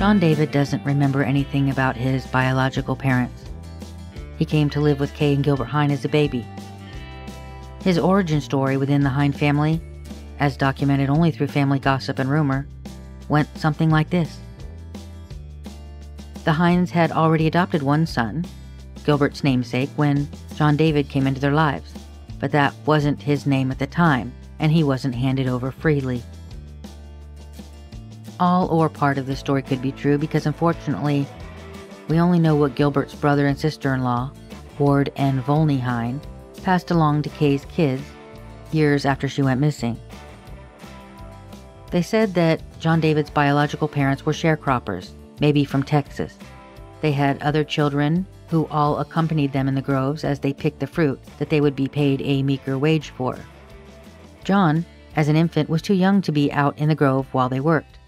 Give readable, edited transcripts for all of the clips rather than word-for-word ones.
John David doesn't remember anything about his biological parents. He came to live with Kay and Gilbert Hine as a baby. His origin story within the Hine family, as documented only through family gossip and rumor, went something like this. The Hines had already adopted one son, Gilbert's namesake, when John David came into their lives, but that wasn't his name at the time, and he wasn't handed over freely. All or part of the story could be true because, unfortunately, we only know what Gilbert's brother and sister-in-law, Ward and Volney Hine, passed along to Kay's kids years after she went missing. They said that John David's biological parents were sharecroppers, maybe from Texas. They had other children who all accompanied them in the groves as they picked the fruit that they would be paid a meager wage for. John, as an infant, was too young to be out in the grove while they worked.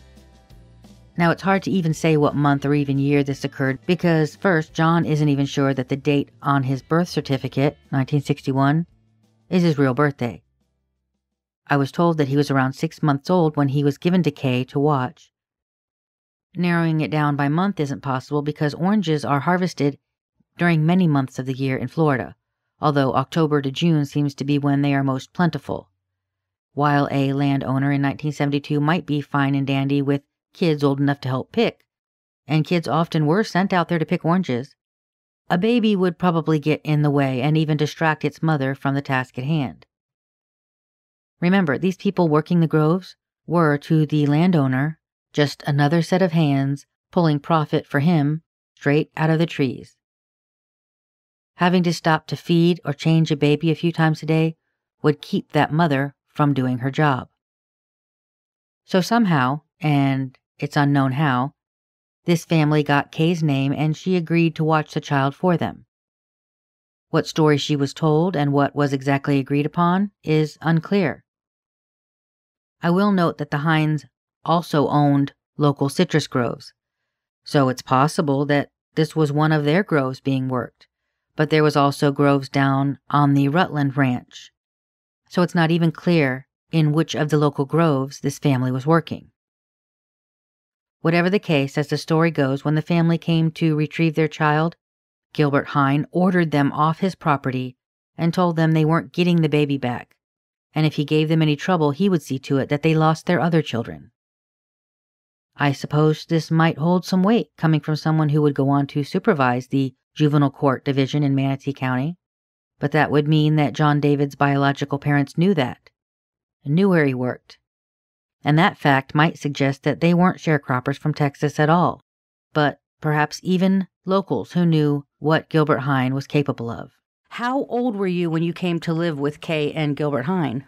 Now, it's hard to even say what month or even year this occurred because, first, John isn't even sure that the date on his birth certificate, 1961, is his real birthday. I was told that he was around 6 months old when he was given to Kay to watch. Narrowing it down by month isn't possible because oranges are harvested during many months of the year in Florida, although October to June seems to be when they are most plentiful. While a landowner in 1972 might be fine and dandy with kids old enough to help pick, and kids often were sent out there to pick oranges, a baby would probably get in the way and even distract its mother from the task at hand. Remember, these people working the groves were, to the landowner, just another set of hands pulling profit for him straight out of the trees. Having to stop to feed or change a baby a few times a day would keep that mother from doing her job. So somehow, and it's unknown how, this family got Kay's name and she agreed to watch the child for them. What story she was told and what was exactly agreed upon is unclear. I will note that the Hines also owned local citrus groves, so it's possible that this was one of their groves being worked, but there was also groves down on the Rutland Ranch, so it's not even clear in which of the local groves this family was working. Whatever the case, as the story goes, when the family came to retrieve their child, Gilbert Hine ordered them off his property and told them they weren't getting the baby back, and if he gave them any trouble, he would see to it that they lost their other children. I suppose this might hold some weight coming from someone who would go on to supervise the juvenile court division in Manatee County, but that would mean that John David's biological parents knew that, and knew where he worked. And that fact might suggest that they weren't sharecroppers from Texas at all, but perhaps even locals who knew what Gilbert Hine was capable of. How old were you when you came to live with Kay and Gilbert Hine?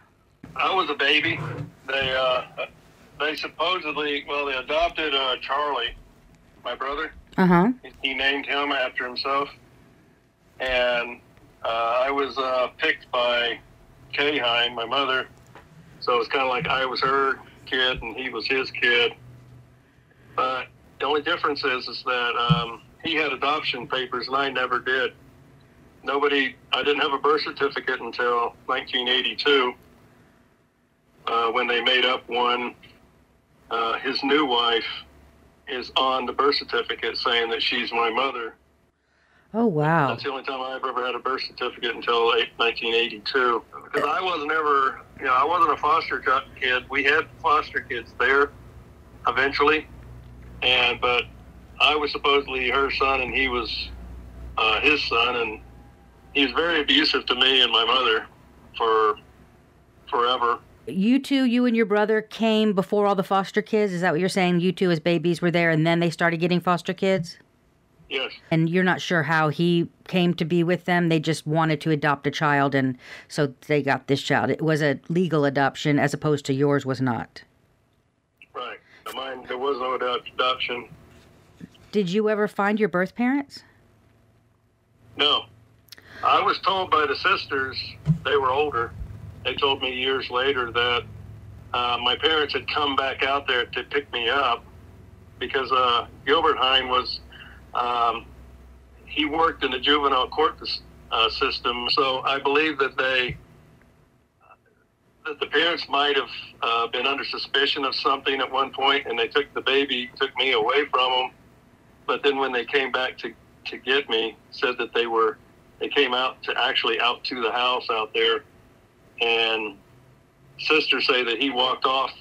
I was a baby. They supposedly, they adopted Charlie, my brother. Uh-huh. He named him after himself. And I was picked by Kay Hine, my mother. So it was kind of like I was her kid and he was his kid. But the only difference is that he had adoption papers and I never did. I didn't have a birth certificate until 1982 when they made up one. His new wife is on the birth certificate saying that she's my mother. Oh, wow. That's the only time I ever had a birth certificate until 1982. Because I wasn't ever, I wasn't a foster kid. We had foster kids there eventually. But I was supposedly her son and he was his son. And he was very abusive to me and my mother for forever. You and your brother came before all the foster kids? Is that what you're saying? You two as babies were there and then they started getting foster kids? Yes. And you're not sure how he came to be with them? They just wanted to adopt a child and so they got this child. It was a legal adoption as opposed to yours was not. Right. Mine, there was no adoption. Did you ever find your birth parents? No. I was told by the sisters, they were older, they told me years later that my parents had come back out there to pick me up because Gilbert Hine was, he worked in the juvenile court system. So I believe that that the parents might have been under suspicion of something at one point, and they took me away from them. But then when they came back to get me, said that they came out to the house out there, and sisters say that he walked off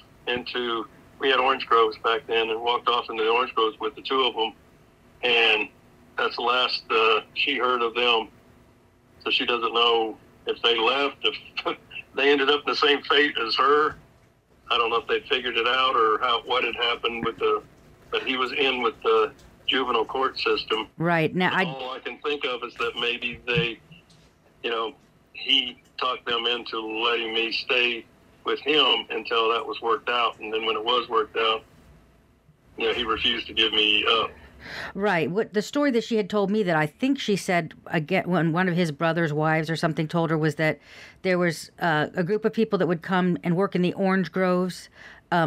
we had orange groves back then, and walked off into the orange groves with the two of them, and that's the last she heard of them. So she doesn't know if they left, if they ended up in the same fate as her. I don't know if they figured it out or what had happened but he was in with the juvenile court system. Right. Now, all I can think of is that maybe he talked them into letting me stay with him until that was worked out. And then when it was worked out, he refused to give me up. Right. What the story that she had told me, that I think she said again when one of his brother's wives or something told her, was that there was a group of people that would come and work in the orange groves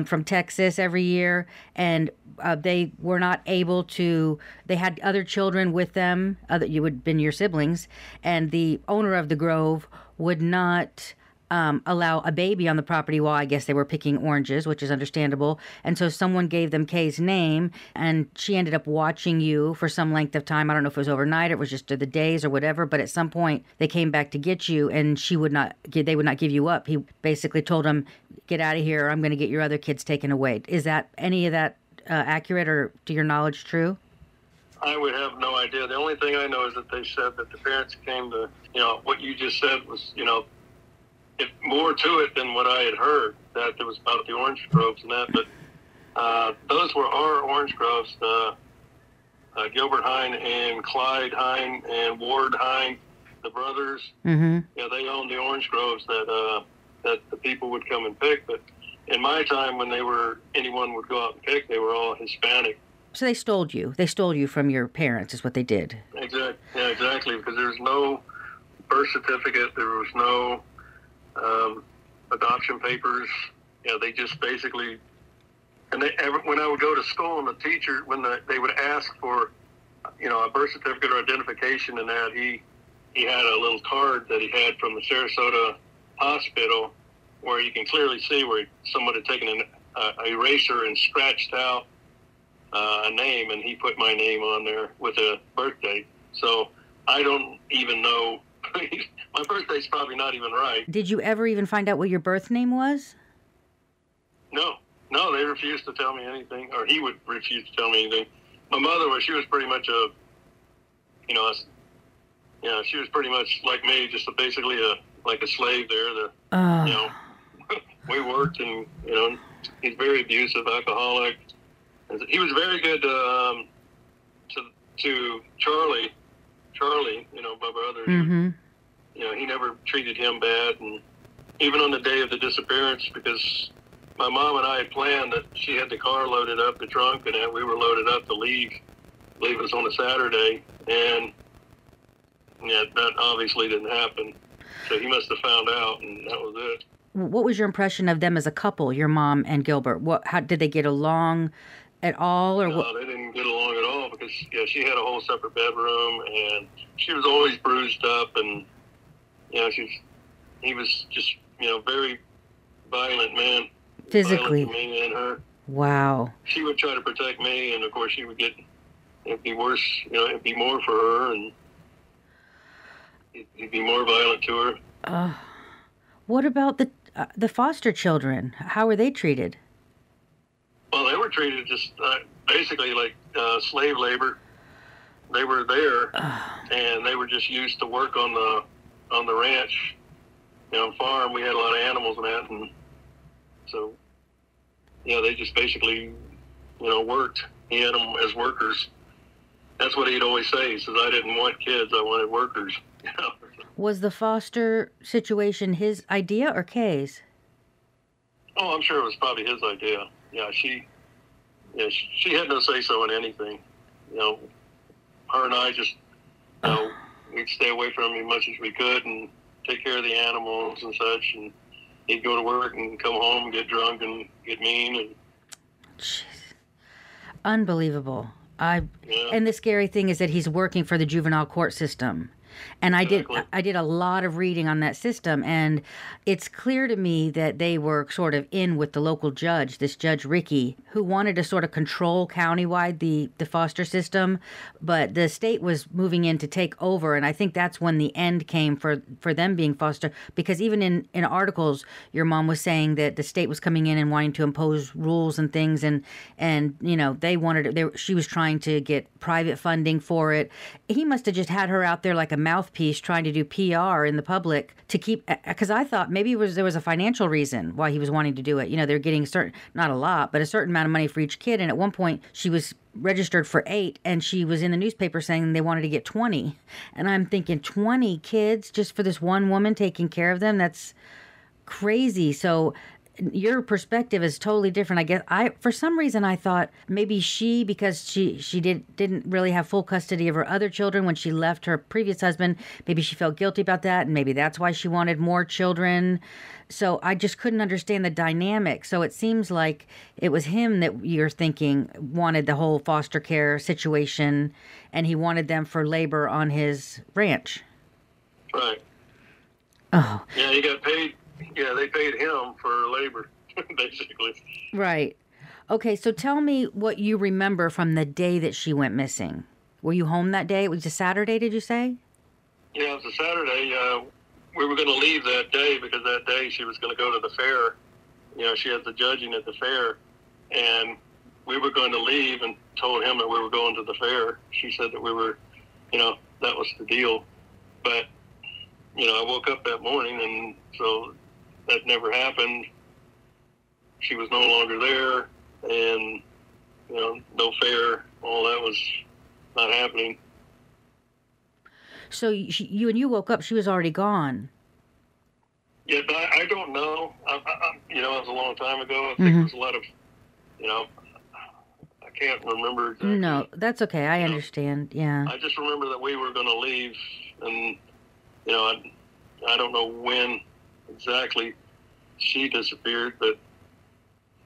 from Texas every year, and they were not able to. They had other children with them. You would have been your siblings, and the owner of the grove would not allow a baby on the property while I guess they were picking oranges, which is understandable. And so someone gave them Kay's name, and she ended up watching you for some length of time. I don't know if it was overnight or it was just the days or whatever, but at some point they came back to get you, and they would not give you up. He basically told them, get out of here, or I'm going to get your other kids taken away. Is that any of that accurate, or to your knowledge true? I would have no idea. The only thing I know is that they said that the parents came to, what you just said was, more to it than what I had heard, that it was about the orange groves and that. But those were our orange groves. Gilbert Hine and Clyde Hine and Ward Hine, the brothers. Mm-hmm. They owned the orange groves that the people would come and pick. But in my time, when anyone would go out and pick, they were all Hispanic. So they stole you. They stole you from your parents, is what they did. Exactly. Yeah, exactly. Because there was no birth certificate. There was no adoption papers. They just basically, and when I would go to school, and the teacher, they would ask for, a birth certificate or identification, and that he had a little card that he had from the Sarasota hospital, where you can clearly see where someone had taken an eraser and scratched out a name, and he put my name on there with a birth date. So I don't even know. My birthday's probably not even right. Did you ever even find out what your birth name was? No, they refused to tell me anything, or he would refuse to tell me anything. My mother she was pretty much she was pretty much like me, just basically like a slave there. We worked, and he's very abusive, alcoholic. He was very good to Charlie, my brother. Mm-hmm. He never treated him bad, and even on the day of the disappearance, because my mom and I had planned that she had the car loaded up, the trunk, and that we were loaded up to leave us on a Saturday, and that obviously didn't happen. So he must have found out, and that was it. What was your impression of them as a couple, your mom and Gilbert? How did they get along at all, or no, what? They didn't get along at all, because she had a whole separate bedroom, and she was always bruised up, and he was just very violent man, Physically. Violent to me and her. Wow. She would try to protect me, and of course she would it'd be worse, it'd be more for her, and he'd be more violent to her. What about the foster children? How were they treated? Well, they were treated just basically like slave labor. They were there, and they were just used to work on the ranch, farm. We had a lot of animals and that, and so they just basically worked. He had them as workers. That's what he'd always say. He says, I didn't want kids, I wanted workers. Was the foster situation his idea or Kay's? Oh, I'm sure it was probably his idea. She had no say-so in anything. Her and I just, we'd stay away from him as much as we could and take care of the animals and such. And he'd go to work and come home and get drunk and get mean. And jeez. Unbelievable. Yeah. And the scary thing is that he's working for the juvenile court system. And Exactly. I did a lot of reading on that system, and it's clear to me that they were sort of in with the local judge, this Judge Ricky, who wanted to sort of control countywide the foster system, but the state was moving in to take over, and I think that's when the end came for them being foster, because even in articles, your mom was saying that the state was coming in and wanting to impose rules and things, and you know, she was trying to get private funding for it. He must have just had her out there like a mouthpiece trying to do PR in the public to keep, because I thought maybe there was a financial reason why he was wanting to do it. You know, they're getting not a lot, but a certain amount of money for each kid. And at one point she was registered for 8 and she was in the newspaper saying they wanted to get 20. And I'm thinking 20 kids just for this one woman taking care of them. That's crazy. So your perspective is totally different. I guess for some reason I thought maybe because she didn't really have full custody of her other children when she left her previous husband, maybe she felt guilty about that, and maybe that's why she wanted more children. So I just couldn't understand the dynamic. So it seems like it was him that you're thinking wanted the whole foster care situation, and he wanted them for labor on his ranch. Right. Oh. Yeah, he got paid. Yeah, they paid him for labor, basically. Right. Okay, so tell me what you remember from the day that she went missing. Were you home that day? It was a Saturday, did you say? Yeah, it was a Saturday. We were going to leave that day because that day she was going to go to the fair. You know, she had the judging at the fair. And we were going to leave and told him that we were going to the fair. She said that we were, you know, that was the deal. But, you know, I woke up that morning and so that never happened. She was no longer there, and you know, no fair. All that was not happening. So you woke up. She was already gone. Yeah, but I don't know. You know, it was a long time ago. I think there was a lot of, you know, I can't remember exactly. No, that's okay. I understand. Yeah. I just remember that we were going to leave, and you know, I don't know when exactly she disappeared, but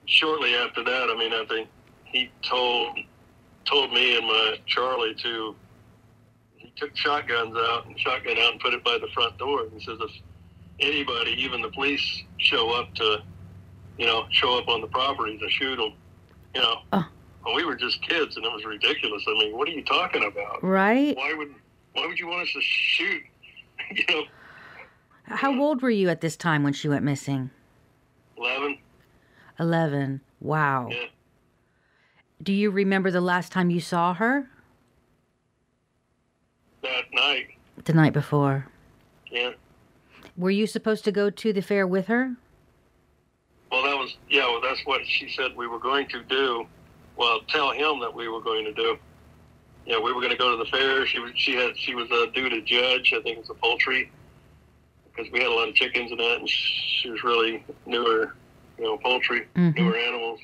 shortly after that, I mean, I think he told me and my Charlie he took shotgun out and put it by the front door, and says if anybody, even the police, show up on the property to shoot them, you know. Well, we were just kids, and it was ridiculous. I mean, what are you talking about? Right. Why would you want us to shoot? You know. How old were you at this time when she went missing? 11. 11. Wow. Yeah. Do you remember the last time you saw her? That night. The night before. Yeah. Were you supposed to go to the fair with her? Well, that's what she said we were going to do. Well, tell him that we were going to do. Yeah, we were going to go to the fair. She was due to judge. I think it's a poultry, because we had a lot of chickens and that, and she was really newer, you know, poultry, newer animals.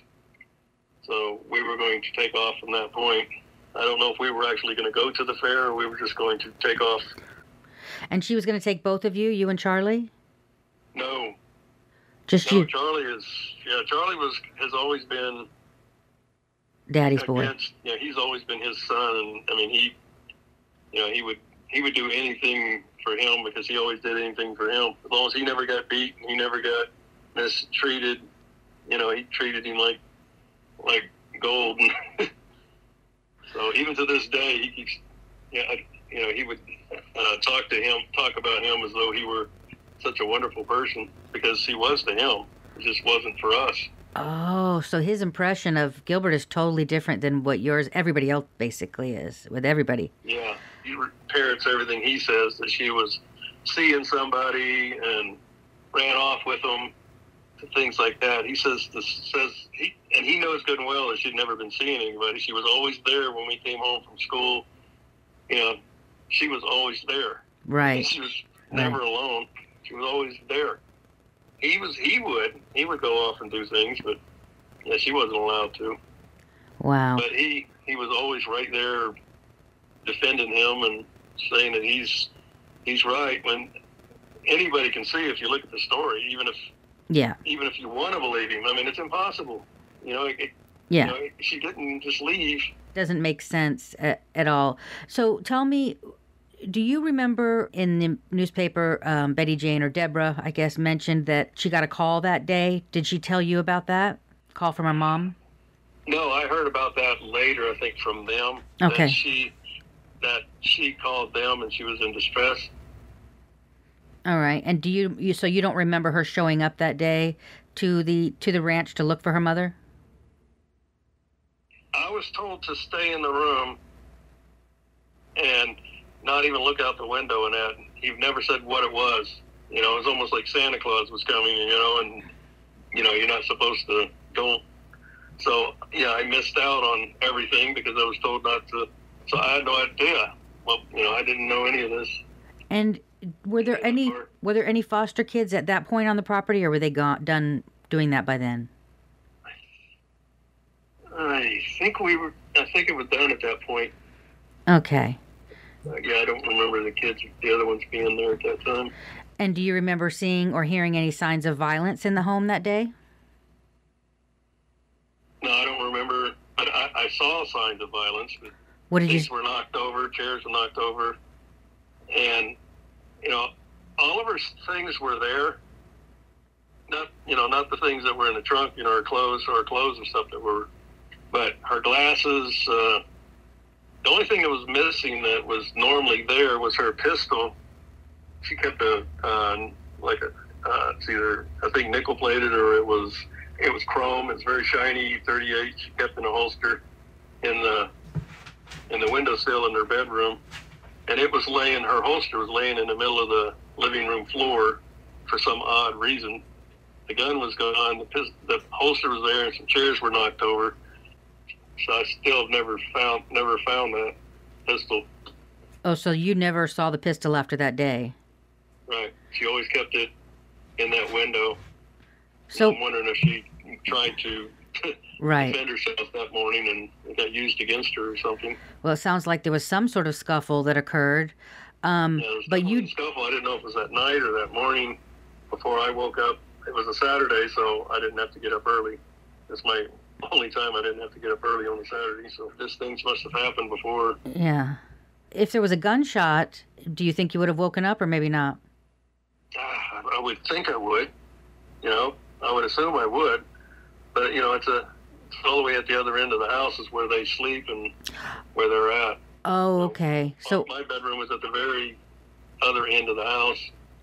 So we were going to take off from that point. I don't know if we were actually going to go to the fair or we were just going to take off. And she was going to take both of you and Charlie? No. Just you? Charlie has always been Daddy's boy. Yeah, he's always been his son, and I mean, he would do anything for him because he always did anything for him. As long as he never got beat, he never got mistreated. You know, he treated him like gold. So even to this day, he keeps, he would talk about him as though he were such a wonderful person, because he was to him. It just wasn't for us. Oh, so his impression of Gilbert is totally different than what everybody else basically is, with everybody. Yeah, he parrots everything he says, that she was seeing somebody and ran off with them, things like that. He he knows good and well that she'd never been seeing anybody. She was always there when we came home from school. You know, she was always there. Right. And she was never alone. She was always there. He would go off and do things, but yeah, she wasn't allowed to. Wow. But he was always right there defending him and saying that he's right, when anybody can see if you look at the story, even if you want to believe him. I mean, it's impossible. You know, she didn't just leave. Doesn't make sense at all. So tell me, do you remember in the newspaper, Betty Jane or Deborah, I guess, mentioned that she got a call that day? Did she tell you about that? Call from her mom? No, I heard about that later, I think, from them. Okay. That she called them and she was in distress. All right. And do you so you don't remember her showing up that day to the ranch to look for her mother? I was told to stay in the room and not even look out the window, and that he never said what it was. It was almost like Santa Claus was coming, and you're not supposed to go. So yeah, I missed out on everything because I was told not to. So I had no idea. Well, I didn't know any of this. And were there any foster kids at that point on the property, or were they done doing that by then? I think it was done at that point. Okay. Yeah, I don't remember the other ones being there at that time. And do you remember seeing or hearing any signs of violence in the home that day? No, I don't remember. But I saw signs of violence. What did Things were knocked over, chairs were knocked over, and all of her things were there. Not the things that were in the trunk, her clothes and stuff that were. But her glasses, the only thing that was missing that was normally there was her pistol. She kept it's either, I think, nickel plated or it was chrome. It's very shiny, 38. She kept in a holster in the windowsill in her bedroom. And her holster was laying in the middle of the living room floor for some odd reason. The gun was gone, the holster was there, and some chairs were knocked over. So I still have never found that pistol. Oh, so you never saw the pistol after that day? Right. She always kept it in that window. So I'm wondering if she tried to defend herself that morning and it got used against her or something. Well, it sounds like there was some sort of scuffle that occurred. There was a scuffle. I didn't know if it was that night or that morning before I woke up. It was a Saturday, so I didn't have to get up early. That's my only time I didn't have to get up early on a Saturday, so this things must have happened before. Yeah. If there was a gunshot, do you think you would have woken up or maybe not? I would think I would. I would assume I would. But, it's all the way at the other end of the house is where they sleep and where they're at. Oh, okay. So my bedroom was at the very other end of the house.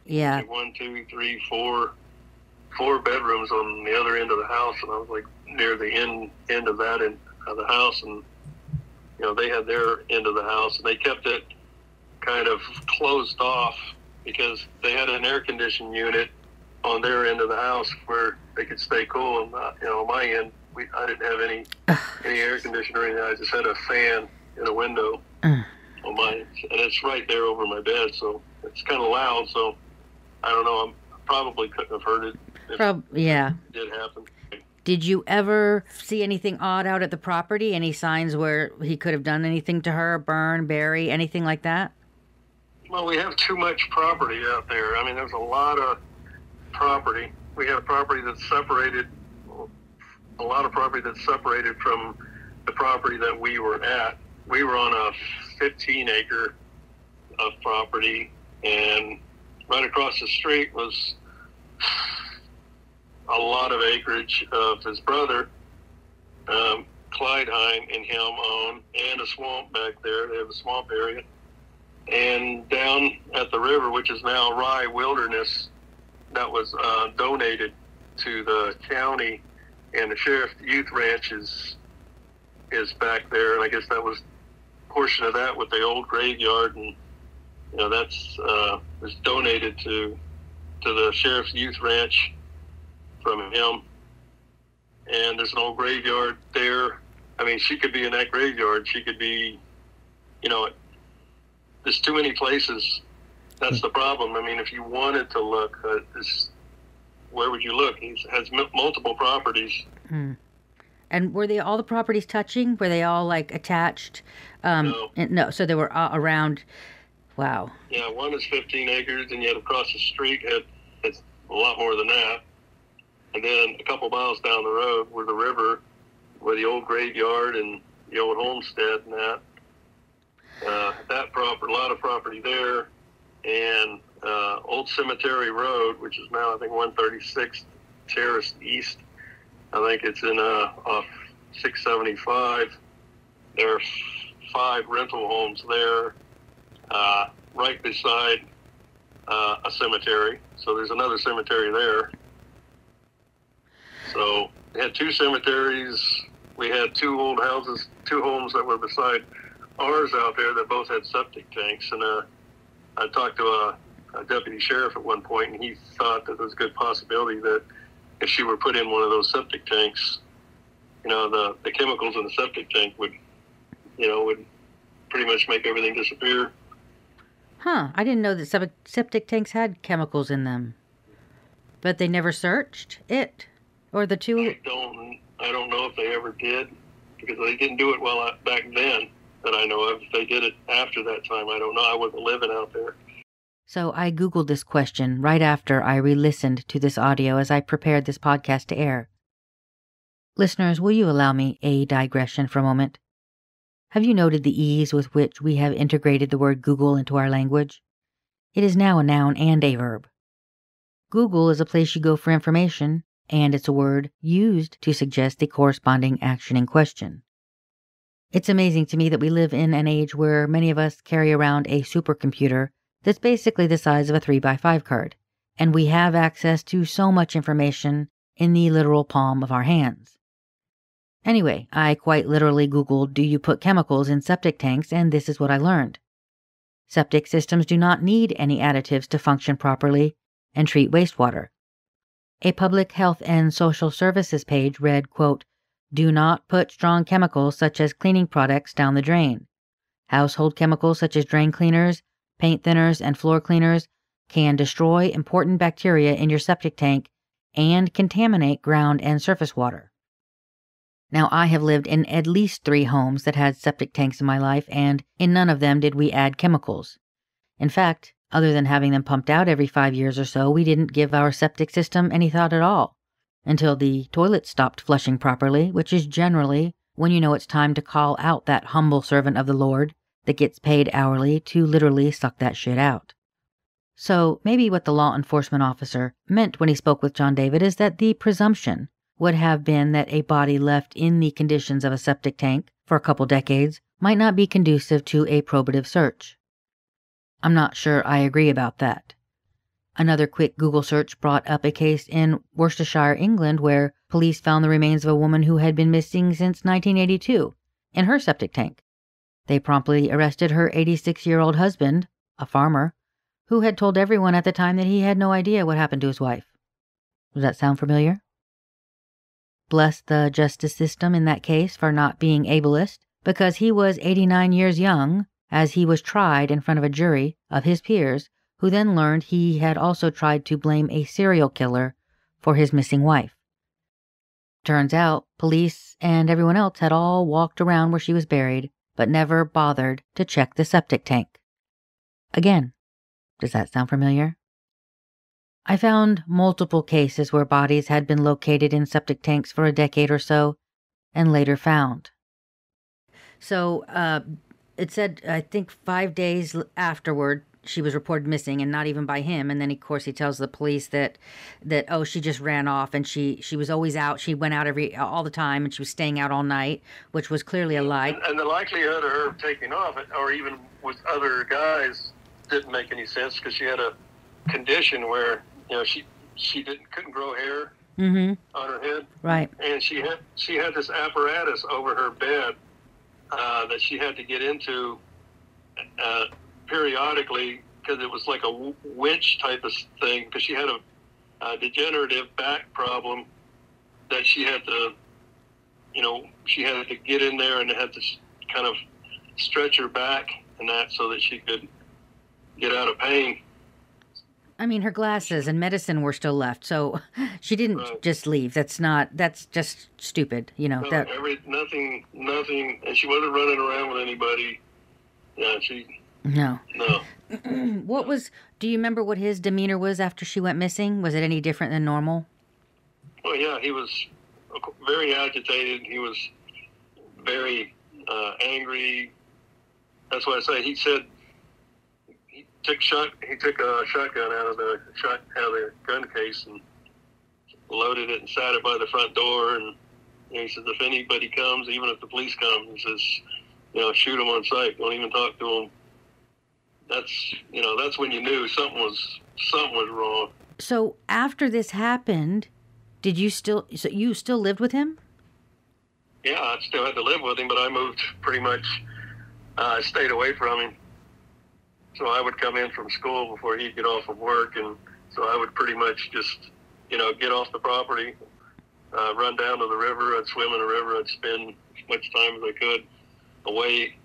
Yeah. 1, 2, 3, 4 bedrooms on the other end of the house, and I was like near the end of that end of the house, and they had their end of the house, and they kept it kind of closed off because they had an air conditioning unit on their end of the house where they could stay cool, and on my end I didn't have any air conditioner or anything. I just had a fan in a window on mine, and it's right there over my bed, so it's kind of loud. So I don't know. I probably couldn't have heard it. Yeah. It did happen. Did you ever see anything odd out at the property? Any signs where he could have done anything to her, burn, bury, anything like that? Well, we have too much property out there. I mean, there's a lot of property. We have property that's separated, a lot of property that's separated from the property that we were at. We were on a 15-acre of property, and right across the street was a lot of acreage of his brother, Clyde Hine, and him own, and a swamp back there. They have a swamp area. And down at the river, which is now Rye Wilderness, that was donated to the county, and the Sheriff Youth Ranch is back there, and I guess that was a portion of that with the old graveyard, and that's was donated to the Sheriff's Youth Ranch from him. And there's an old graveyard there. I mean, she could be in that graveyard. She could be, there's too many places. That's the problem. I mean, if you wanted to look, where would you look? He has multiple properties. And were all the properties touching? Were they all attached? No. No. So they were around. Wow. Yeah, one is 15 acres, and yet across the street it's a lot more than that. And then a couple miles down the road were the river, where the old graveyard and the old homestead and that. A lot of property there, and Old Cemetery Road, which is now I think 136th Terrace East. I think it's in off 675. There are 5 rental homes there, right beside a cemetery. So there's another cemetery there. So we had 2 cemeteries. We had 2 old houses, 2 homes that were beside ours out there that both had septic tanks. And I talked to a deputy sheriff at one point, and he thought that there was a good possibility that if she were put in one of those septic tanks, the chemicals in the septic tank would pretty much make everything disappear. Huh, I didn't know that septic tanks had chemicals in them. But they never searched it? Or the 2? I don't know if they ever did, because they didn't do it back then that I know of. If they did it after that time, I don't know. I wasn't living out there. So I Googled this question right after I re-listened to this audio as I prepared this podcast to air. Listeners, will you allow me a digression for a moment? Have you noted the ease with which we have integrated the word Google into our language? It is now a noun and a verb. Google is a place you go for information, and it's a word used to suggest the corresponding action in question. It's amazing to me that we live in an age where many of us carry around a supercomputer that's basically the size of a 3x5 card, and we have access to so much information in the literal palm of our hands. Anyway, I quite literally Googled, do you put chemicals in septic tanks, and this is what I learned. Septic systems do not need any additives to function properly and treat wastewater. A public health and social services page read, quote, "Do not put strong chemicals such as cleaning products down the drain. Household chemicals such as drain cleaners, paint thinners, and floor cleaners can destroy important bacteria in your septic tank and contaminate ground and surface water." Now, I have lived in at least 3 homes that had septic tanks in my life, and in none of them did we add chemicals. In fact, other than having them pumped out every 5 years or so, we didn't give our septic system any thought at all, until the toilet stopped flushing properly, which is generally when you know it's time to call out that humble servant of the Lord that gets paid hourly to literally suck that shit out. So maybe what the law enforcement officer meant when he spoke with John David is that the presumption would have been that a body left in the conditions of a septic tank for a couple decades might not be conducive to a probative search. I'm not sure I agree about that. Another quick Google search brought up a case in Worcestershire, England, where police found the remains of a woman who had been missing since 1982 in her septic tank. They promptly arrested her 86-year-old husband, a farmer, who had told everyone at the time that he had no idea what happened to his wife. Does that sound familiar? Bless the justice system in that case for not being ableist, because he was 89 years young as he was tried in front of a jury of his peers, who then learned he had also tried to blame a serial killer for his missing wife. Turns out, police and everyone else had all walked around where she was buried, but never bothered to check the septic tank. Again, does that sound familiar? I found multiple cases where bodies had been located in septic tanks for a decade or so, and later found. So, it said, I think 5 days afterward, she was reported missing, and not even by him. And then, of course, he tells the police that she just ran off, and she was always out. She went out all the time, and she was staying out all night, which was clearly a lie. And the likelihood of her taking off, or even with other guys, didn't make any sense, because she had a condition where she couldn't grow hair on her head, right? And she had this apparatus over her bed that she had to get into periodically, because it was like a winch type of thing, because she had a degenerative back problem that she had to get in there and had to kind of stretch her back and that so that she could get out of pain. I mean, her glasses and medicine were still left, so she didn't just leave. That's just stupid, No, nothing, and she wasn't running around with anybody. Yeah, No. Do you remember what his demeanor was after she went missing? Was it any different than normal? Well, yeah, he was very agitated. He was very angry. that's why I say he said he took a shotgun out of the gun case and loaded it and sat it by the front door. And he says, if anybody comes, even if the police come, he says, shoot them on sight. Don't even talk to them. That's when you knew something was wrong. So after this happened, you still lived with him? Yeah, I still had to live with him, but I moved pretty much. I stayed away from him. So I would come in from school before he'd get off of work, and so I would pretty much just, get off the property, run down to the river. I'd swim in the river. I'd spend as much time as I could away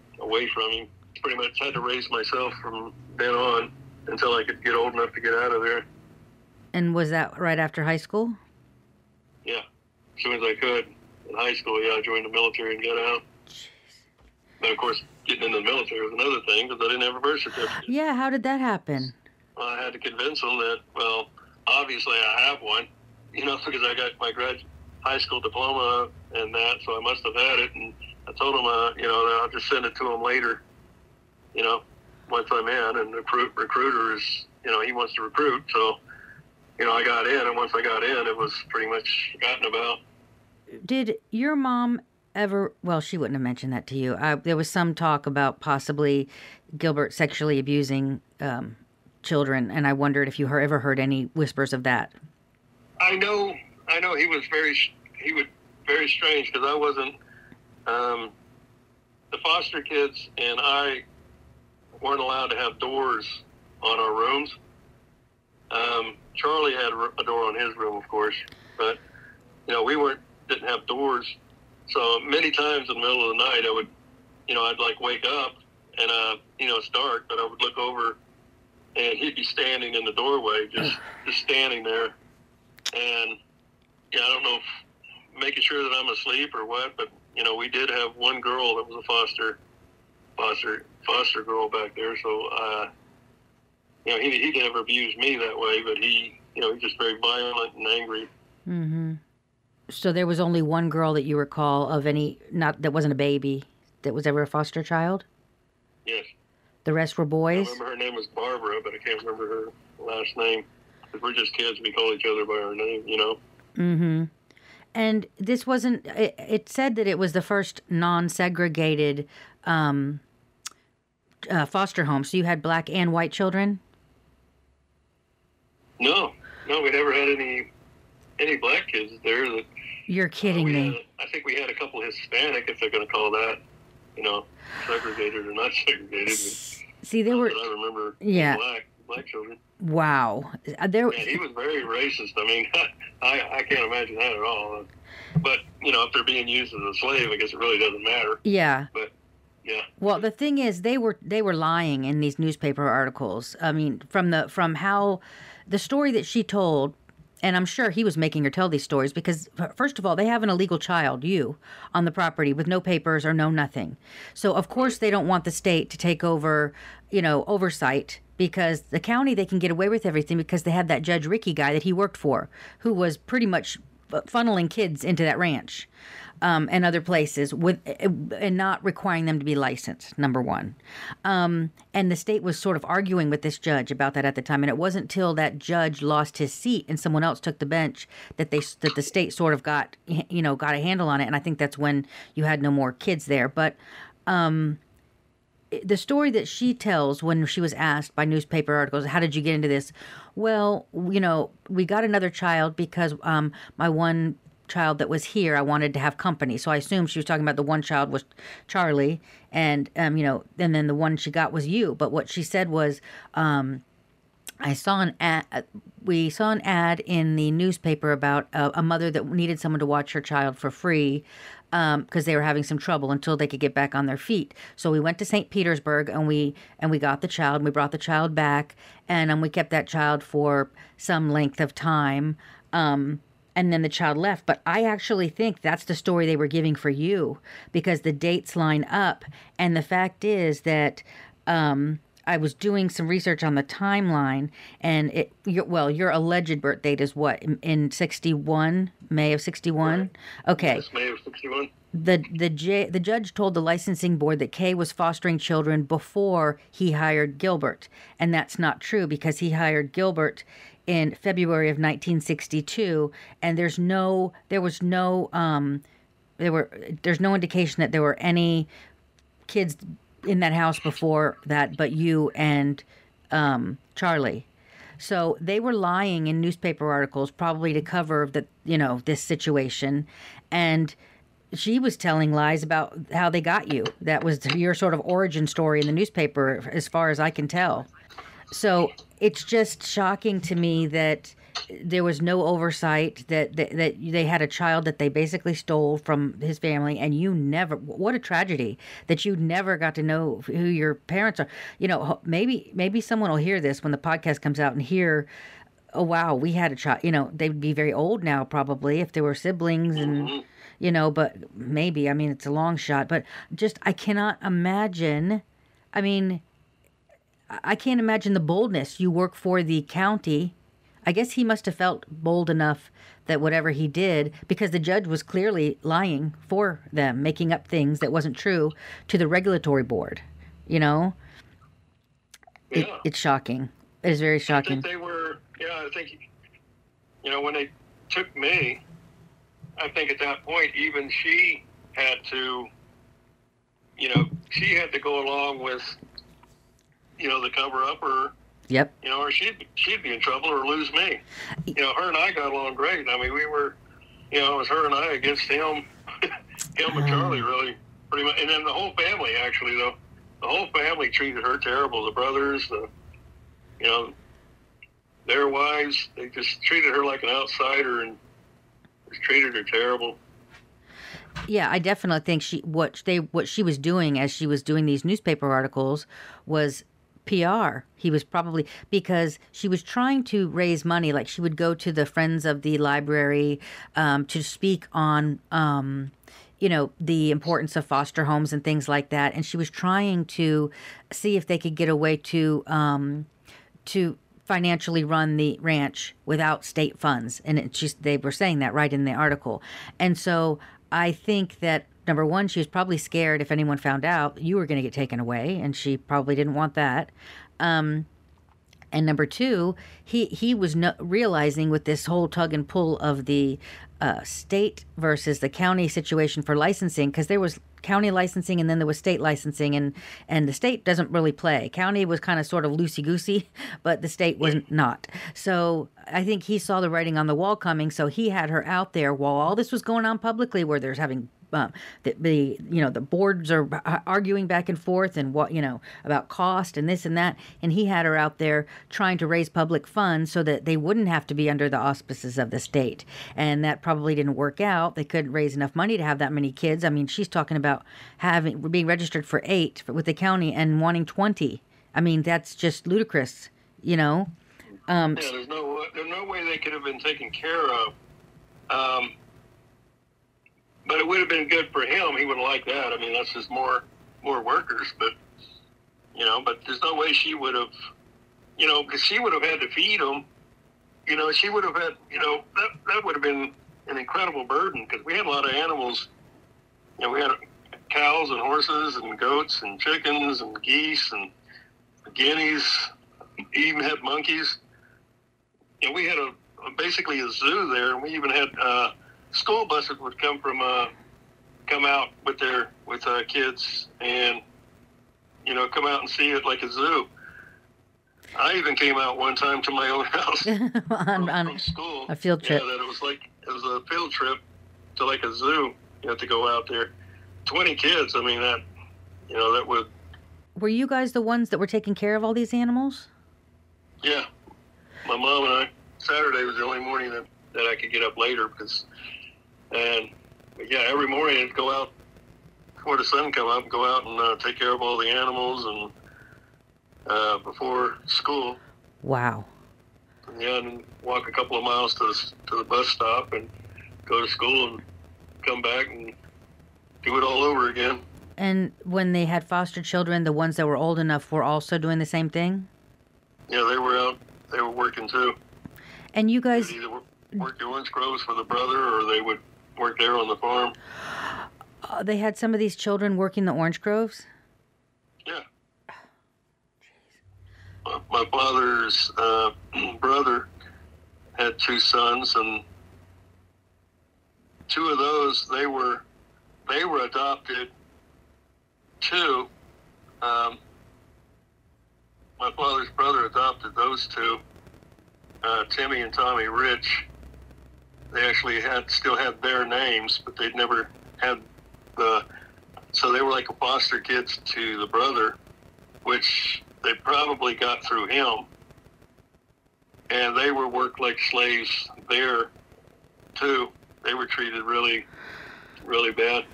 from him. Pretty much had to raise myself from then on until I could get old enough to get out of there. And was that right after high school? Yeah, as soon as I could. In high school, I joined the military and got out. Jeez. And of course, getting into the military was another thing because I didn't have a birth certificate. Yeah, how did that happen? Well, I had to convince them that, well, obviously I have one, because I got my high school diploma and that, so I must have had it. And I told them, that I'll just send it to them later, once I'm in. And the recruiter is, he wants to recruit. So, I got in, and once I got in, it was pretty much forgotten about. Did your mom ever, well, she wouldn't have mentioned that to you. There was some talk about possibly Gilbert sexually abusing children, and I wondered if you ever heard any whispers of that. I know he was very strange because I wasn't, the foster kids and I weren't allowed to have doors on our rooms. Charlie had a door on his room, of course, but, we didn't have doors. So many times in the middle of the night, I would, I'd wake up and, it's dark, but I would look over and he'd be standing in the doorway, just standing there. And I don't know if making sure that I'm asleep or what, but, we did have one girl that was a foster girl back there. So, he never abused me that way, but he was just very violent and angry. Mm-hmm. So there was only one girl that you recall of that wasn't a baby, that was ever a foster child? Yes. The rest were boys? I remember her name was Barbara, but I can't remember her last name. Because we're just kids, we call each other by our name, Mm-hmm. And this wasn't, it said that it was the first non-segregated foster home. So you had black and white children? No, we never had any black kids there. You're kidding me. I think we had a couple Hispanic, if they're going to call that, segregated or not segregated. See, they were. I remember. Yeah. Black children. Wow. He was very racist. I mean, I can't imagine that at all. But if they're being used as a slave, I guess it really doesn't matter. Yeah. But yeah. Well, the thing is, they were lying in these newspaper articles. I mean, from how the story that she told. And I'm sure he was making her tell these stories because, first of all, they have an illegal child, on the property with no papers or no nothing. So, of course, they don't want the state to take over, oversight because the county, they can get away with everything because they had that Judge Ricky guy that he worked for who was pretty much funneling kids into that ranch and other places and not requiring them to be licensed, number one. And the state was sort of arguing with this judge about that at the time. And it wasn't till that judge lost his seat and someone else took the bench that the state sort of got a handle on it. And I think that's when you had no more kids there. But the story that she tells when she was asked by newspaper articles, how did you get into this? Well, we got another child because my one child that was here, I wanted to have company. So I assumed she was talking about the one child was Charlie, and and then the one she got was you. But what she said was, we saw an ad in the newspaper about a mother that needed someone to watch her child for free because they were having some trouble until they could get back on their feet. So we went to St. Petersburg and we got the child. And we brought the child back, and we kept that child for some length of time. And then the child left. But I actually think that's the story they were giving for you because the dates line up. And the fact is that I I was doing some research on the timeline, and your alleged birth date is what, in 61, May of 61? Right. Okay. Yes, May of 61. The judge told the licensing board that Kay was fostering children before he hired Gilbert, and that's not true because he hired Gilbert in February of 1962, and there's no indication that there were any kids in that house before that but you and Charlie. So they were lying in newspaper articles probably to cover this situation, and she was telling lies about how they got you. That was your sort of origin story in the newspaper, as far as I can tell. So it's just shocking to me that there was no oversight, that they had a child that they basically stole from his family, and you never, what a tragedy that you never got to know who your parents are. Maybe someone will hear this when the podcast comes out and hear, oh, wow, we had a child. They'd be very old now probably if they were siblings and, but maybe, it's a long shot. But just, I cannot imagine, I can't imagine the boldness. You work for the county. I guess he must have felt bold enough that whatever he did, because the judge was clearly lying for them, making up things that wasn't true to the regulatory board, Yeah. It's shocking. It is very shocking. I think when they took me, I think at that point, even she had to go along with, the cover up, or, yep. Or she'd be in trouble or lose me. Her and I got along great. We were, it was her and I against him, him and Charlie, really, pretty much. And then the whole family, actually, though. The whole family treated her terrible. The brothers, their wives, they just treated her like an outsider and just treated her terrible. Yeah, I definitely think what she was doing as she was doing these newspaper articles was PR. He was probably, because she was trying to raise money, like she would go to the Friends of the Library to speak on the importance of foster homes and things like that, and she was trying to see if they could get a way to financially run the ranch without state funds, and they were saying that right in the article. And so I think that, number one, she was probably scared if anyone found out you were going to get taken away, and she probably didn't want that. And number two, he was realizing with this whole tug and pull of the state versus the county situation for licensing, because there was county licensing and then there was state licensing, and the state doesn't really play. County was kind of sort of loosey-goosey, but the state was not. So I think he saw the writing on the wall coming, so he had her out there while all this was going on publicly, where there's having the boards are arguing back and forth and about cost and this and that, and he had her out there trying to raise public funds so that they wouldn't have to be under the auspices of the state, and that probably didn't work out. They couldn't raise enough money to have that many kids. She's talking about being registered for 8 with the county and wanting 20. That's just ludicrous, There's no way they could have been taken care of. But it would have been good for him. He would have liked that. That's just more workers. But, but there's no way she would have, because she would have had to feed them. She would have had, that would have been an incredible burden, because we had a lot of animals. We had cows and horses and goats and chickens and geese and guineas, even had monkeys. We had basically a zoo there, and we even had school buses would come out with kids and come out and see it like a zoo. I even came out one time to my own house from school. A field trip. Yeah, it was a field trip to like a zoo. You have to go out there. 20 kids. That would. Were you guys the ones that were taking care of all these animals? Yeah, my mom and I. Saturday was the only morning that I could get up later every morning I'd go out before the sun come up, go out and take care of all the animals and before school. Wow. And walk a couple of miles to the bus stop and go to school and come back and do it all over again. And when they had foster children, the ones that were old enough were also doing the same thing? Yeah, they were out. They were working too. And you guys... They'd either work the orange groves for the brother, or they would work there on the farm. They had some of these children working the orange groves? Yeah. My father's brother had 2 sons, and 2 of those, they were adopted too. My father's brother adopted those 2, Timmy and Tommy Rich. They actually still had their names, but they'd never had so they were like foster kids to the brother, which they probably got through him. And they were worked like slaves there too. They were treated really, really bad.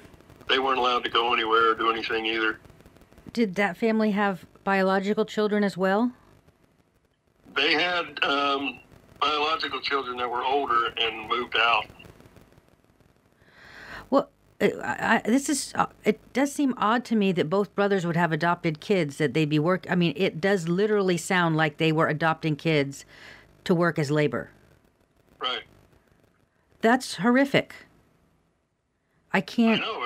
They weren't allowed to go anywhere or do anything either. Did that family have biological children as well? They had biological children that were older and moved out. Well, it does seem odd to me that both brothers would have adopted kids, that they'd be I mean, it does literally sound like they were adopting kids to work as labor. Right. That's horrific. I can't... I know.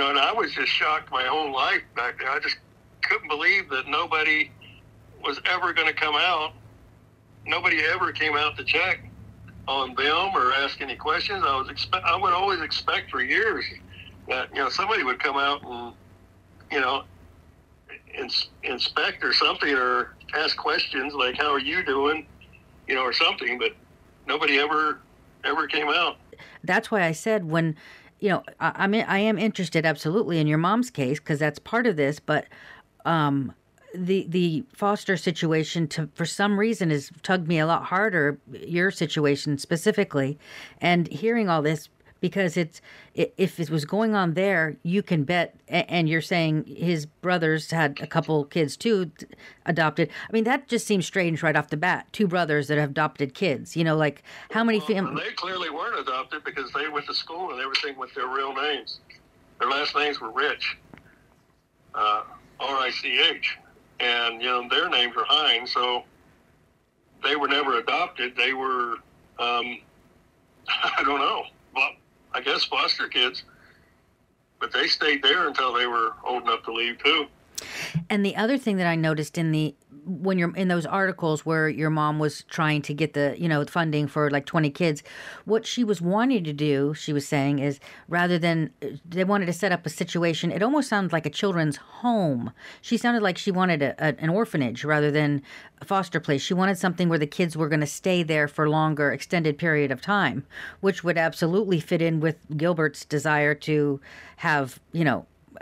And I was just shocked my whole life back there. I just couldn't believe that nobody was ever going to come out. Nobody ever came out to check on them or ask any questions. I would always expect for years that somebody would come out and inspect or something, or ask questions like, "How are you doing?" Or something. But nobody ever came out. That's why I said when. I am interested absolutely in your mom's case, because that's part of this, but the foster situation for some reason has tugged me a lot harder, your situation specifically, and hearing all this, because if it was going on there, you can bet, and you're saying his brothers had a couple kids too adopted. I mean, that just seems strange right off the bat. 2 brothers that have adopted kids, like how many families... They clearly weren't adopted because they went to school and everything with their real names. Their last names were Rich, R-I-C-H, and their names were Hine, so they were never adopted. They were, I don't know, well, I guess foster kids, but they stayed there until they were old enough to leave too. And the other thing that I noticed when you're in those articles where your mom was trying to get the funding for like 20 kids, what she was wanting to do, she was saying, is rather than they wanted to set up a situation, it almost sounded like a children's home. She sounded like she wanted an orphanage rather than a foster place. She wanted something where the kids were going to stay there for longer, extended period of time, which would absolutely fit in with Gilbert's desire to have,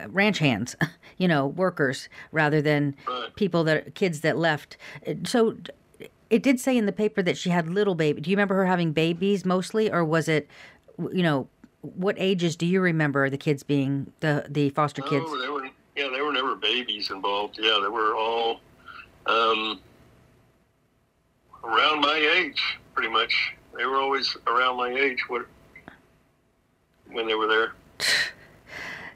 ranch hands, workers, rather than kids that left. So it did say in the paper that she had little baby. Do you remember her having babies mostly, or was it, what ages do you remember the kids being, the foster kids? They were never babies involved. Yeah, they were all around my age, pretty much. They were always around my age when they were there.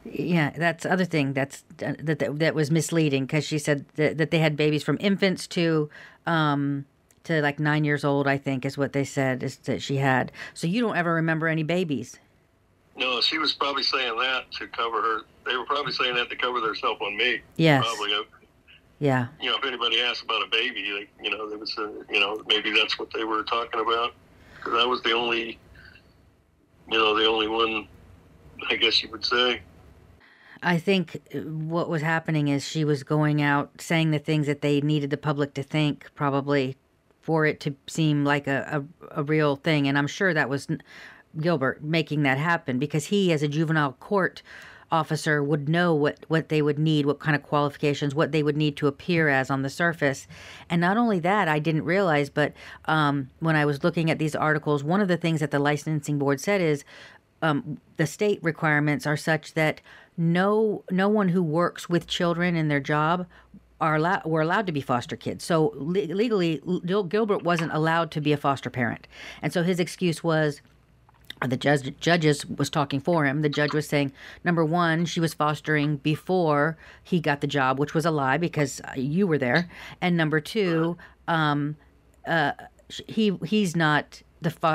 Yeah, that's the other thing that was misleading, because she said that they had babies from infants to like 9 years old, I think is what they said is that she had. So you don't ever remember any babies? No, she was probably saying that to cover her. They were probably saying that to cover themselves on me. Yes. Probably. Yeah. If anybody asked about a baby, they was, maybe that's what they were talking about. Because I was the only one, I guess you would say. I think what was happening is she was going out saying the things that they needed the public to think, probably for it to seem like a real thing. And I'm sure that was Gilbert making that happen, because he, as a juvenile court officer, would know what they would need, what kind of qualifications, what they would need to appear as on the surface. And not only that, I didn't realize, but when I was looking at these articles, one of the things that the licensing board said is the state requirements are such that no one who works with children in their job were allowed to be foster kids. So legally, Gilbert wasn't allowed to be a foster parent. And so his excuse was, the judges was talking for him. The judge was saying, number one, she was fostering before he got the job, which was a lie because you were there. And number two, he's not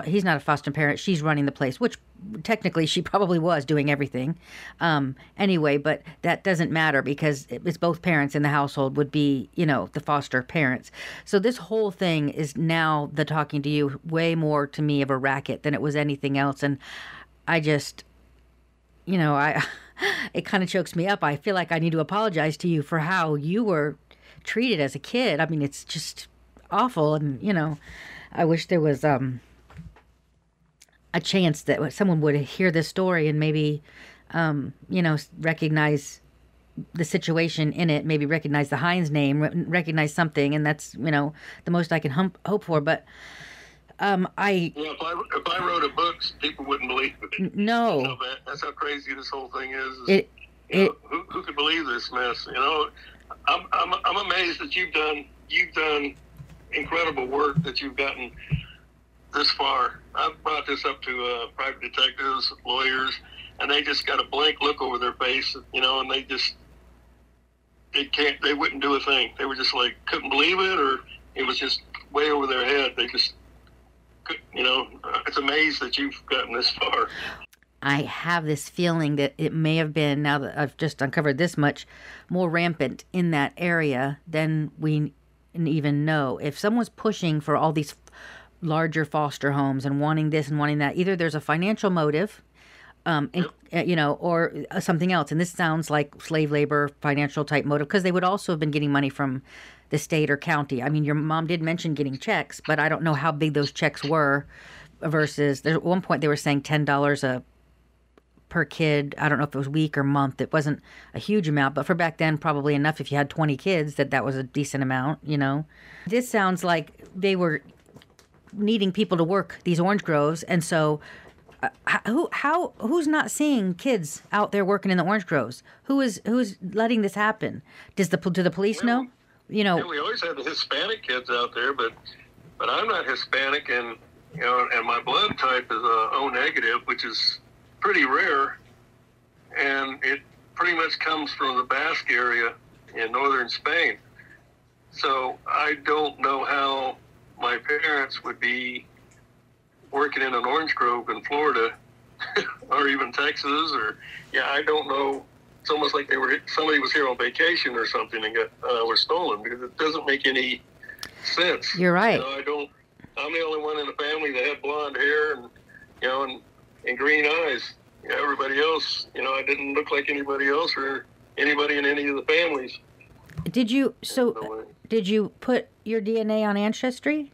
he's not a foster parent. She's running the place, which technically she probably was doing everything. Anyway, but that doesn't matter because it's both parents in the household would be, the foster parents. So this whole thing is now the talking to you way more to me of a racket than it was anything else. And I just, it kind of chokes me up. I feel like I need to apologize to you for how you were treated as a kid. I mean, it's just awful. And, I wish there was, a chance that someone would hear this story and maybe, recognize the situation in it, maybe recognize the Hines name, recognize something. And that's, the most I can hope for. But, if I wrote a book, people wouldn't believe it. No. That's how crazy this whole thing is. Who could believe this mess? I'm amazed that you've done incredible work, that you've gotten this far. I've brought this up to private detectives, lawyers, and they just got a blank look over their face, and they wouldn't do a thing. They were just like, couldn't believe it, or it was just way over their head. They just could, it's amazed that you've gotten this far. I have this feeling that it may have been, now that I've just uncovered this much, more rampant in that area than we even know. If someone's pushing for all these larger foster homes and wanting this and wanting that, either there's a financial motive, or something else. And this sounds like slave labor, financial type motive, because they would also have been getting money from the state or county. I mean, your mom did mention getting checks, but I don't know how big those checks were versus, at one point they were saying $10 per kid. I don't know if it was week or month. It wasn't a huge amount, but for back then, probably enough if you had 20 kids that was a decent amount, This sounds like they were needing people to work these orange groves, and so who's not seeing kids out there working in the orange groves? Who's letting this happen? Do the police know? We always had the Hispanic kids out there, but I'm not Hispanic, and and my blood type is O negative, which is pretty rare, and it pretty much comes from the Basque area in northern Spain. So I don't know how my parents would be working in an orange grove in Florida or even Texas, I don't know. It's almost like somebody was here on vacation or something and were stolen, because it doesn't make any sense. You're right. I'm the only one in the family that had blonde hair and green eyes. Everybody else, I didn't look like anybody else or anybody in any of the families. Did you put your DNA on Ancestry?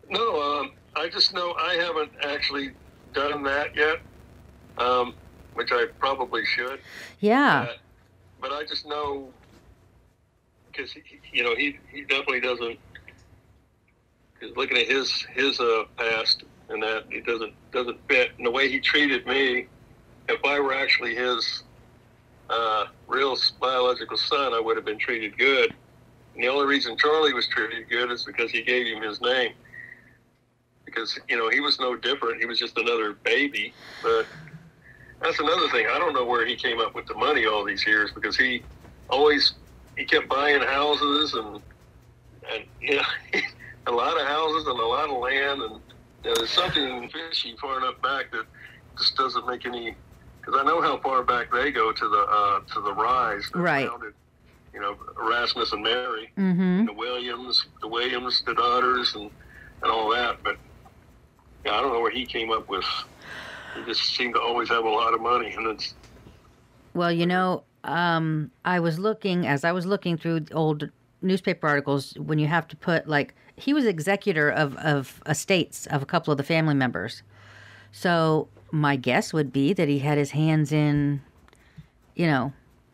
No, I just know I haven't actually done that yet, which I probably should. Yeah. But I just know, because he definitely doesn't. Because looking at his past and that, it doesn't fit. And the way he treated me, if I were actually his real biological son, I would have been treated good. And the only reason Charlie was treated good is because he gave him his name. Because, he was no different. He was just another baby. But that's another thing. I don't know where he came up with the money all these years, because he kept buying houses and a lot of houses and a lot of land. And there's something fishy far enough back that just doesn't make any, because I know how far back they go to the rise that right. founded, Erasmus and Mary, mm-hmm. and the Williams, the daughters, and all that. But I don't know where he came up with. He just seemed to always have a lot of money, and it's. Well, I was looking through old newspaper articles, when you have to put, like, he was executor of estates of a couple of the family members. So my guess would be that he had his hands in,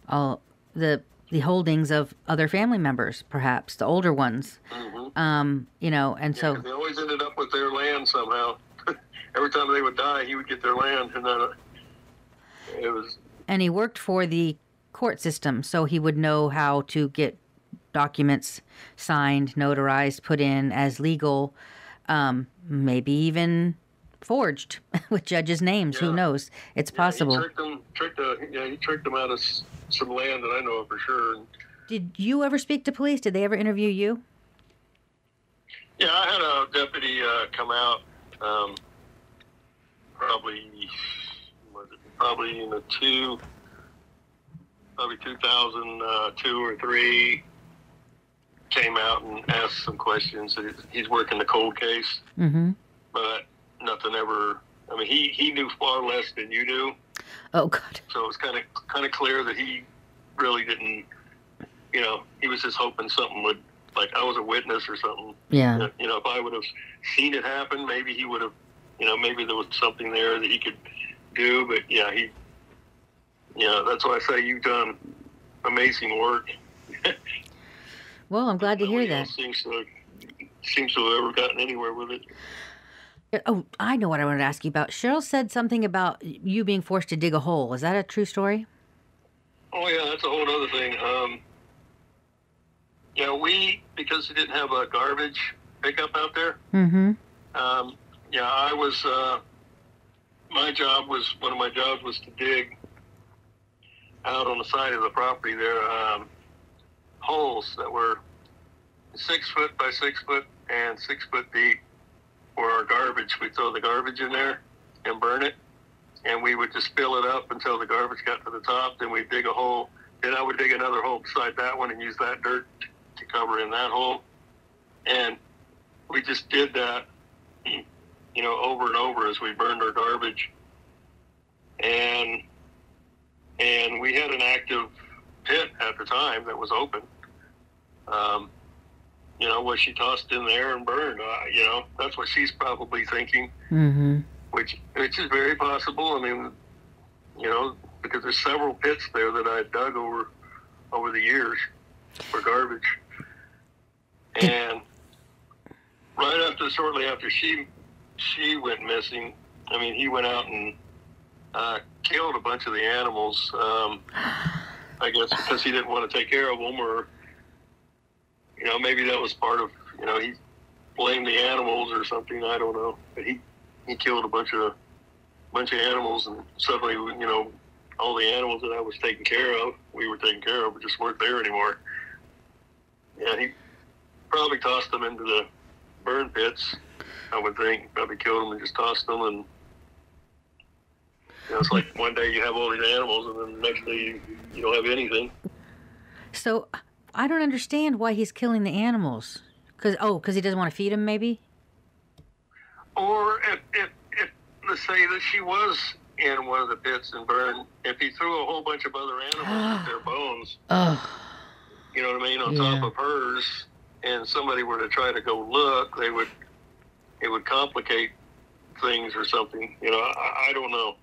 all the holdings of other family members, perhaps the older ones. Mm-hmm. And so they always ended up with their land somehow. Every time they would die, he would get their land, and then it was. And he worked for the court system, so he would know how to get documents signed, notarized, put in as legal, maybe even forged with judges' names. Yeah. Who knows? It's possible. He tricked them out of some land that I know of for sure. Did you ever speak to police? Did they ever interview you? Yeah, I had a deputy come out. Probably in the 2002 or 3. Came out and asked some questions. He's working the cold case, but nothing ever. I mean, he knew far less than you do. Oh God! So it was kind of clear that he really didn't. You know, he was just hoping something would, like I was a witness or something. Yeah. You know, if I would have seen it happen, maybe he would have. You know, maybe there was something there that he could do. But yeah, that's why I say you've done amazing work. Well, I'm glad to hear that. Seems to have ever gotten anywhere with it. Oh, I know what I wanted to ask you about. Cheryl said something about you being forced to dig a hole. Is that a true story? Oh, yeah, that's a whole other thing. Because we didn't have a garbage pickup out there, I was, one of my jobs was to dig out on the side of the property there, holes that were 6 foot by 6 foot and 6 foot deep for our garbage. We'd throw the garbage in there and burn it, and we would just fill it up until the garbage got to the top. Then we'd dig a hole. Then I would dig another hole beside that one and use that dirt to cover in that hole. And we just did that, over and over as we burned our garbage. And we had an active pit at the time that was open. What she tossed in there and burned, that's what she's probably thinking, which is very possible. I mean, because there's several pits there that I dug over the years for garbage. And shortly after she went missing, I mean, he went out and killed a bunch of the animals, I guess because he didn't want to take care of them, or maybe that was part of, he blamed the animals or something. I don't know, but he killed a bunch of animals, and suddenly, all the animals that I was taking care of, just weren't there anymore. Yeah, he probably tossed them into the burn pits, I would think. Probably killed them and just tossed them, and it's like one day you have all these animals, and then the next day you don't have anything. So I don't understand why he's killing the animals. Because he doesn't want to feed them, maybe? Or if let's say that she was in one of the pits and burned, if he threw a whole bunch of other animals with their bones, you know what I mean, on top of hers, and somebody were to try to go look, it would complicate things or something. I don't know.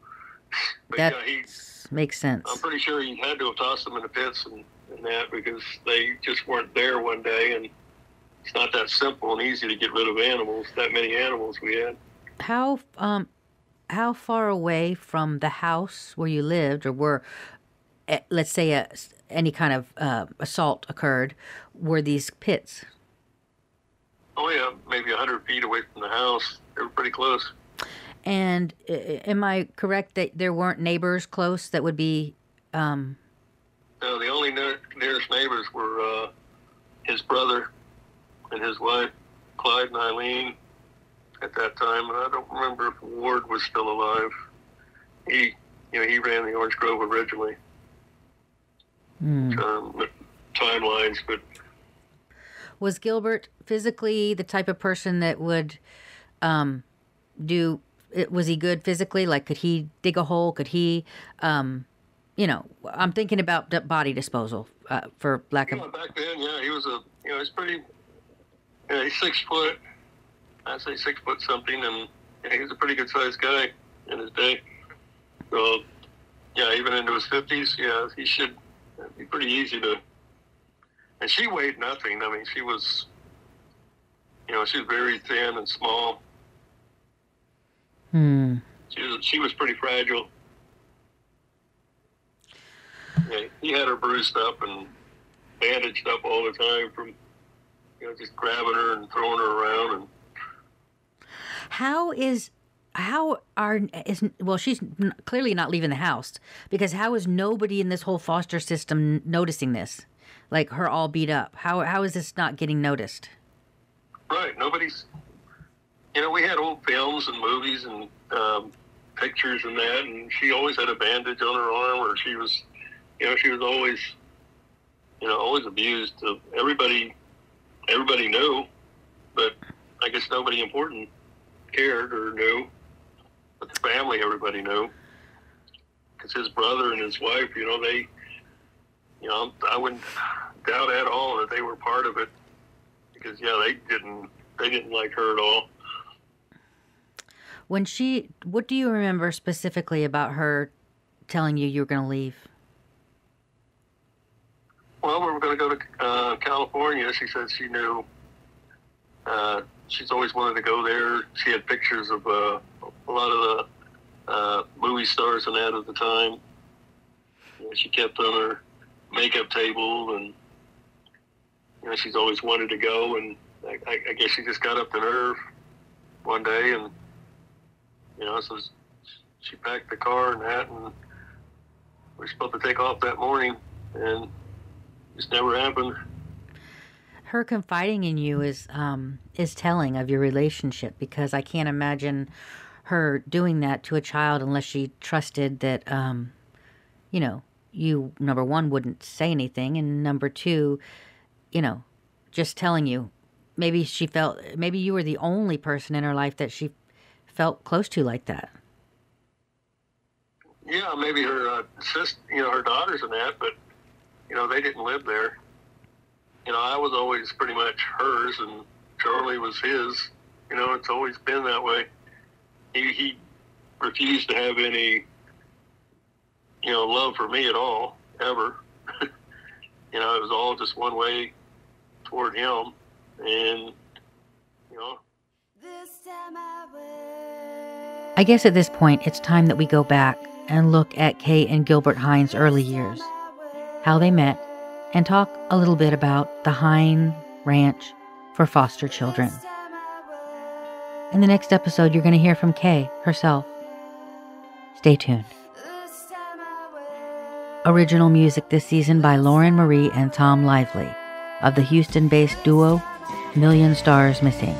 But that makes sense. I'm pretty sure he had to have tossed them in the pits and that, because they just weren't there one day, and it's not that simple and easy to get rid of animals, that many animals we had. How far away from the house where you lived, or where, let's say, any kind of assault occurred, were these pits? Oh, yeah, maybe 100 feet away from the house. They were pretty close. And am I correct that there weren't neighbors close that would be... No, the only nearest neighbors were his brother and his wife, Clyde and Eileen, at that time. And I don't remember if Ward was still alive. He ran the Orange Grove originally. Timelines, but... Was Gilbert physically the type of person that would was he good physically? Like, could he dig a hole? Could he, I'm thinking about body disposal, for lack of... Back then, he was he's pretty, he's 6 foot, I'd say 6 foot something, and he was a pretty good sized guy in his day. So, even into his 50s, he should be pretty easy to... And she weighed nothing. I mean, she was very thin and small. She was pretty fragile. Yeah, he had her bruised up and bandaged up all the time from, just grabbing her and throwing her around. And How is she's clearly not leaving the house, because how is nobody in this whole foster system noticing this? Like her all beat up. How is this not getting noticed? Right. Nobody's, we had old films and movies and pictures and that, and she always had a bandage on her arm, or she was always, always abused. Everybody knew, but I guess nobody important cared or knew. But the family, everybody knew. Because his brother and his wife, they, I wouldn't doubt at all that they were part of it. Because, they didn't like her at all. What do you remember specifically about her telling you were going to leave? Well, we were going to go to California. She said she knew. She's always wanted to go there. She had pictures of a lot of the movie stars and that at the time. She kept on her makeup table, and she's always wanted to go. And I guess she just got up the nerve one day, and so she packed the car and that, and we were supposed to take off that morning, and it just never happened. Her confiding in you is telling of your relationship, because I can't imagine her doing that to a child unless she trusted that, you, number one, wouldn't say anything, and number two, just telling you. Maybe you were the only person in her life that she felt close to like that. Yeah, maybe her sister, her daughters and that, but, they didn't live there. I was always pretty much hers, and Charlie was his. It's always been that way. He refused to have any, love for me at all, ever. It was all just one way toward him. And, I guess at this point, it's time that we go back and look at Kay and Gilbert Hine's early years, how they met, and talk a little bit about the Hine Ranch for foster children. In the next episode, you're going to hear from Kay herself. Stay tuned. Original music this season by Lauren Marie and Tom Lively of the Houston-based duo Million Stars Missing.